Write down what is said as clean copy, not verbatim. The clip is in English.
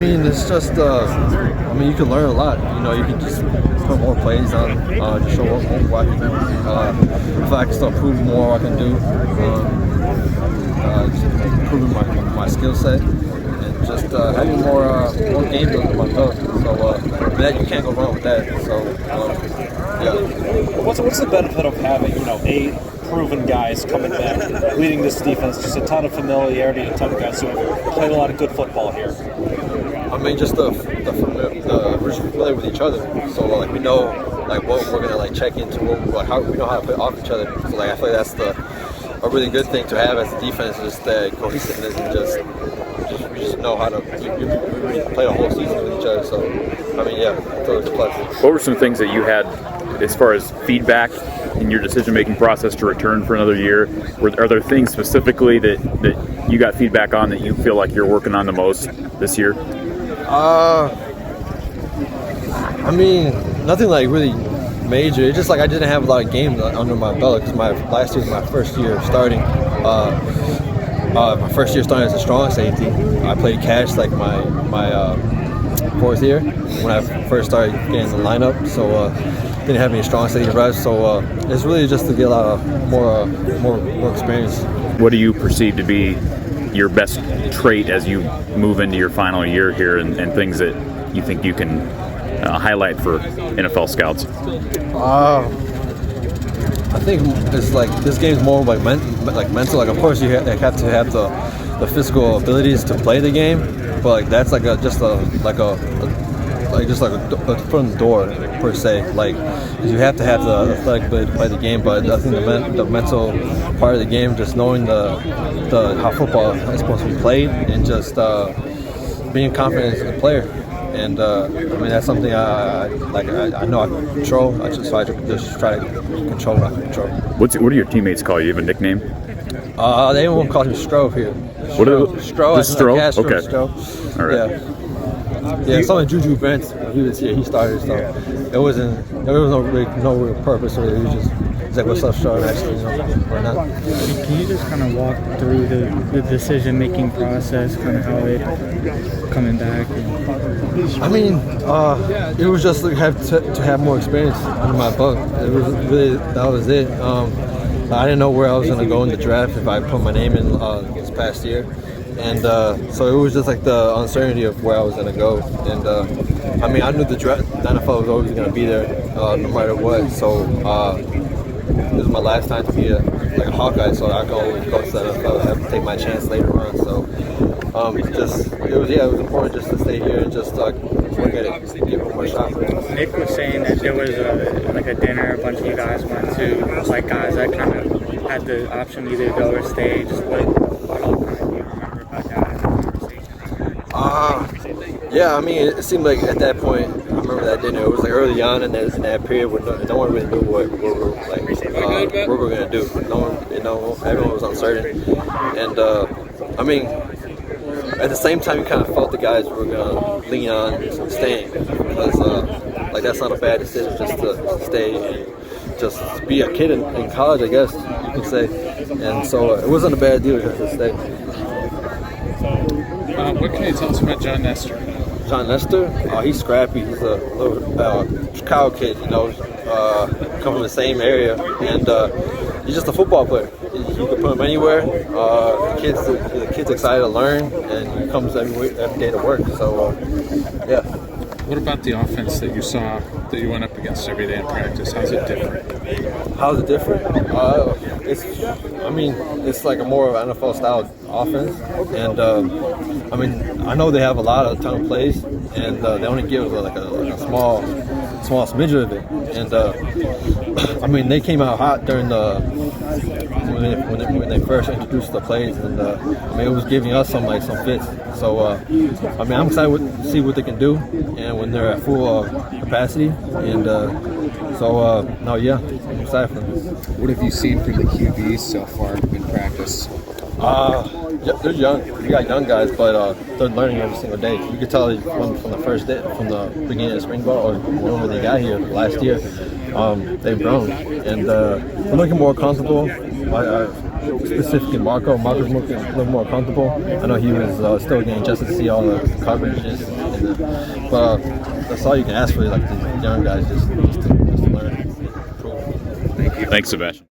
I mean, it's just, you can learn a lot. You can just put more plays on, just show what I can do. If I can still prove more what I can do, just improving my skill set, and just having more games under my belt. So that you can't go wrong with that. So yeah. What's the benefit of having 8 proven guys coming back, leading this defense? Just a ton of familiarity, a ton of guys who have played a lot of good football here. I mean, just we're just familiar with each other, so we know what we're gonna check into, how we know how to play off each other. So I feel like that's a really good thing to have as a defense, just that cohesiveness, and we just know how to we play the whole season with each other. So I mean, yeah, totally a plus. What were some things that you had as far as feedback in your decision-making process to return for another year? Are there things specifically that you got feedback on that you feel like you're working on the most this year? I mean, nothing really major. It's just I didn't have a lot of games under my belt because last year was my first year starting. My first year starting as a strong safety. I played catch my fourth year when I first started getting the lineup. So didn't have any strong safety reps. So it's really just to get a lot of more experience. What do you perceive to be your best trait as you move into your final year here, and things that you think you can highlight for NFL scouts? I think it's this game's more mental. Of course, you have to have the physical abilities to play the game, but that's just a foot in the door per se. You have to have the athletic ability to play the game, but I think the mental part of the game, just knowing how football is supposed to be played, and just being confident as a player. And that's something I know I can control. I just try to control what I can control. What do your teammates call you? You have a nickname? They won't call me Stro here. Stro. Just Stro? Okay. Stro. All right. Yeah, some of Juju Brents, he was here, he started, so there was no real purpose, or it was just what's up, Stro, actually, why not? Can you just kind of walk through the decision-making process, kind of how it coming back? I mean, it was just to have more experience under my belt. It was really, that was it. I didn't know where I was going to go in the draft if I put my name in this past year. And so it was just the uncertainty of where I was going to go. And I knew the NFL was always going to be there no matter what. So this was my last time to be a Hawkeye, so I could always go to the NFL and have to take my chance later on. So it was important just to stay here and just work at it, give one more shot. Nick was saying that there was a dinner a bunch of you guys went to, guys that kind of had the option to either go or stay. Just what all kind of do you remember about that conversation? Yeah, it seemed like at that point, I remember that dinner, it was early on in that period where no one really knew what we were going to do. Everyone was uncertain. And at the same time, you kind of felt the guys were going to lean on staying, because that's not a bad decision, just to stay and just be a kid in college, I guess you could say. And so it wasn't a bad deal just to stay. What can you tell us about John Nestor? John Nestor? He's scrappy. He's a little Chicago kid, come from the same area, and he's just a football player. You can put him anywhere. The kid's excited to learn, and he comes every day to work. So, yeah. What about the offense that you saw that you went up against every day in practice? How's it different? How's it different? It's a more of an NFL style offense, and I know they have a ton of plays, and they only give a small smidge of it, and they came out hot during when they first introduced the plays, and it was giving us some fits. So I'm excited to see what they can do, and when they're at full capacity, and I'm excited for them. What have you seen from the QBs so far in practice? They're young. You got young guys, but they're learning every single day. You could tell from the first day, from the beginning of spring ball, or whenever they got here last year, they've grown, and they're looking more comfortable. specifically Marco. Marco's looking a little more comfortable. I know he was still getting adjusted to see all the coverages, but that's all you can ask for. Like the young guys, just to learn. Thanks, Sebastian.